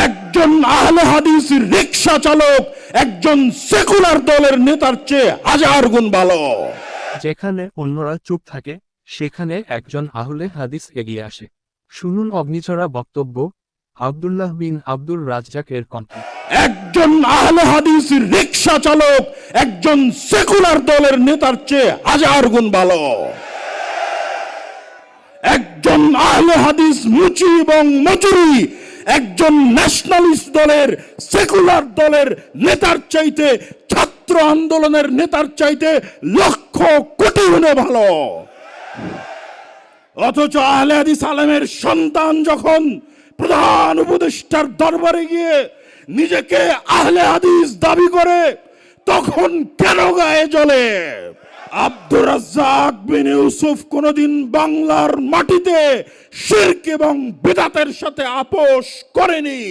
একজন আহলে হাদিস রিকশা চালক একজন সেকুলার দলের নেতার চেয়ে হাজার গুণ ভালো। যেখানে অন্যরা চুপ থাকে সেখানে একজন আহলে হাদিস এগিয়ে আসে। শুনুন অগ্নিঝরা বক্তব্য আব্দুল্লাহ বিন আব্দুর রাজ্জাকের কণ্ঠে। একজন আহলে হাদিস রিকশা চালক একজন সেকুলার দলের নেতার চেয়ে হাজার গুণ ভালো। একজন আহলে হাদিস মুচি এবং মজুরি একজন ন্যাশনালিস্ট দলের সেকুলার দলের নেতার চাইতে, ছাত্র আন্দোলনের নেতার চাইতে লক্ষ কোটি গুণে ভালো। অথচ আহলে হাদিস আলেমের সন্তান যখন প্রধান উপদেষ্টার দরবারে গিয়ে নিজেকে আহলে হাদিস দাবি করে, তখন কেন গায়ে জ্বলে? আব্দুর রাজ্জাক বিন ইউসুফ কোনদিন বাংলার মাটিতে শিরক এবং বিদআতের সাথে আপোষ করেনি।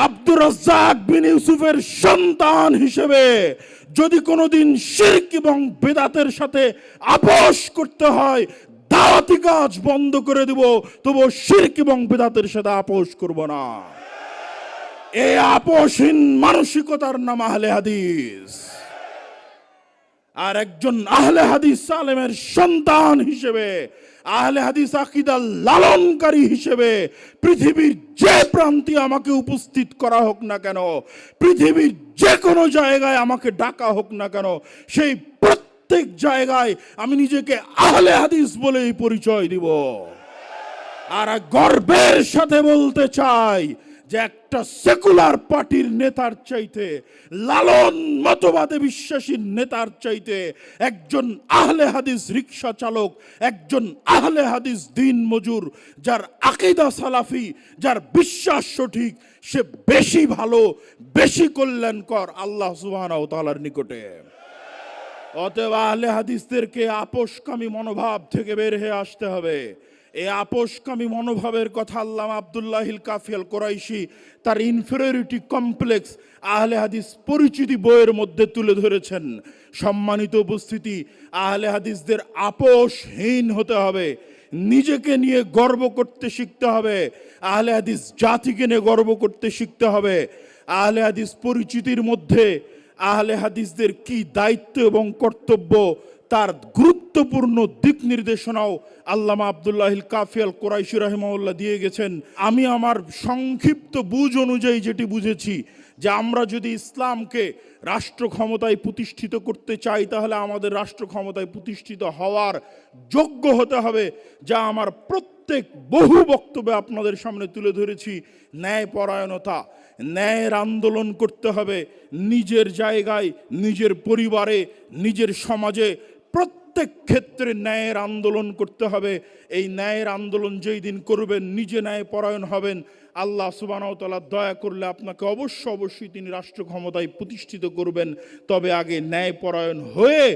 আব্দুর রাজ্জাক বিন ইউসুফের সন্তান হিসেবে যদি কোনদিন শিরক এবং বিদআতের সাথে আপোষ করতে হয়, দাওয়াতি কাজ বন্ধ করে দেব, তবু শিরক এবং বিদআতের সাথে আপোষ করব না। এই আপোষহীন মানসিকতার নাম আহলে হাদিস। আর একজন আহলে হাদিস আলেমের সন্তান হিসেবে, আহলে হাদিস আকীদা লালনকারী হিসেবে পৃথিবীর যে প্রান্তে আমাকে উপস্থিত করা হোক না কেন, পৃথিবীর যে কোনো জায়গায় আমাকে ডাকা হোক না কেন, সেই প্রত্যেক জায়গায় আমি নিজেকে আহলে হাদিস বলেই পরিচয় দিব। আর গর্বের সাথে বলতে চাই যে একটা সেকুলার পার্টির নেতার চাইতে, লালন মতবাদে বিশ্বাসী নেতার চাইতে একজন আহলে হাদিস রিকশা চালক, একজন আহলে হাদিস দিন মজুর, যার আকীদা সালাফি, যার বিশ্বাস সঠিক, সে বেশি ভালো, বেশি কল্যাণকর আল্লাহ সুবহানাহু ওয়া তাআলার নিকটে। অতএব আহলে হাদিসদেরকে আপোষকামী মনোভাব থেকে বের হয়ে আসতে হবে। এই আপোষকামী মনোভাবের কথা আল্লামা আব্দুল্লাহিল কাফি আল কুরাইশি তার ইনফেরিয়রিটি কমপ্লেক্স আহলে হাদিস পরিচিতি বইয়ের মধ্যে তুলে ধরেছেন। সম্মানিত উপস্থিতি, আহলে হাদিসদের আপোষহীন হতে হবে, নিজেকে নিয়ে গর্ব করতে শিখতে হবে, আহলে হাদিস জাতিকে নিয়ে গর্ব করতে শিখতে হবে। আহলে হাদিস পরিচিতির মধ্যে আহলে হাদিসদের কি দায়িত্ব এবং কর্তব্য, তার গুরুত্বপূর্ণ দিক নির্দেশনাও আল্লামা আব্দুল্লাহিল কাফি আল কুরাইশি রাহিমাহুল্লাহ দিয়ে গেছেন। আমি আমার সংক্ষিপ্ত বুঝ অনুযায়ী যেটি বুঝেছি, যে আমরা যদি ইসলামকে রাষ্ট্র ক্ষমতায় প্রতিষ্ঠিত করতে চাই, তাহলে আমাদের রাষ্ট্র ক্ষমতায় প্রতিষ্ঠিত হওয়ার যোগ্য হতে হবে, যা আমার প্রত্যেক বহু বক্তব্যে আপনাদের সামনে তুলে ধরেছি। ন্যায়পরায়ণতা, ন্যায়ের আন্দোলন করতে হবে নিজের জায়গায়, নিজের পরিবারে, নিজের সমাজে, প্রত্যেক ক্ষেত্রে ন্যায়ের আন্দোলন করতে হবে। এই ন্যায়ের আন্দোলন যেই দিন করবেন, নিজে ন্যায়পরায়ণ হবেন, আল্লাহ সুবহানাহু ওয়া তাআলা দয়া করলে আপনাকে অবশ্যই তিনি রাষ্ট্র ক্ষমতায় প্রতিষ্ঠিত করবেন। তবে আগে ন্যায়পরায়ণ হয়ে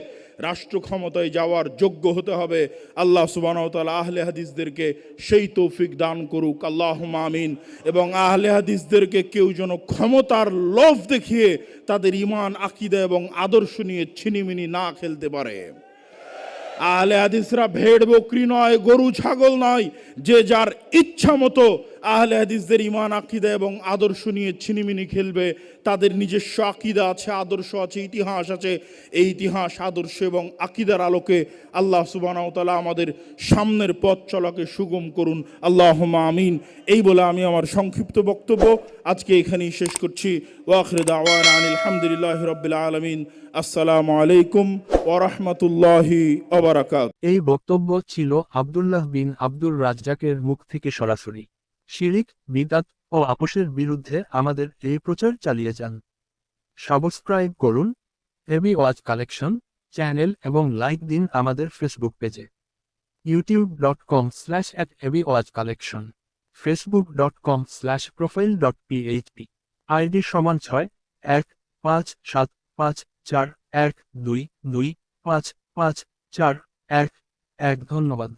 রাষ্ট্র ক্ষমতায় যাওয়ার যোগ্য হতে হবে। আল্লাহ সুবহানাহু ওয়া তাআলা আহলে হাদিসদেরকে সেই তৌফিক দান করুক, আল্লাহুম্মা আমিন। এবং আহলে হাদিসদেরকে কেউ যেন ক্ষমতার লোভ দেখিয়ে তাদের ঈমান, আকীদা এবং আদর্শ নিয়ে ছিনিমিনি না খেলতে পারে। আহলে হাদিসরা ভেড় বকরি নয়, গরু ছাগল নয়, যে যার ইচ্ছা মতো আহলে হাদিসদের ঈমান, আকীদা এবং আদর্শ নিয়ে ছিনিমিনি খেলবে। তাদের নিজস্ব আকীদা আছে, আদর্শ আছে, ইতিহাস আছে। এই ইতিহাস, আদর্শ এবং আকীদার আলোকে আল্লাহ সুবহানাহু ওয়া তাআলা আমাদের সামনের পথ চলাকে সুগম করুন, আল্লাহুম্মা আমিন। এই বলে আমি আমার সংক্ষিপ্ত বক্তব্য আজকে এখানেই শেষ করছি। ওয়া আখিরু দাওয়ানা আনিল হামদুলিল্লাহি রাব্বিল আলামিন। আসসালামু আলাইকুম ওয়া রাহমাতুল্লাহি ওয়া বারাকাতুহু। এই বক্তব্য ছিল আব্দুল্লাহ বিন আব্দুর রাজ্জাকের মুখ থেকে সরাসরি। শিরিক, বিদআত ও আপোষের বিরুদ্ধে আমাদের এই প্রচার চালিয়ে যান। সাবস্ক্রাইব করুন এবি ওয়াজ কালেকশন চ্যানেল এবং লাইক দিন আমাদের ফেসবুক পেজে। youtube.com/@abiwazcollection, facebook.com/profile.php, আইডি সমান 61575412255411। ধন্যবাদ।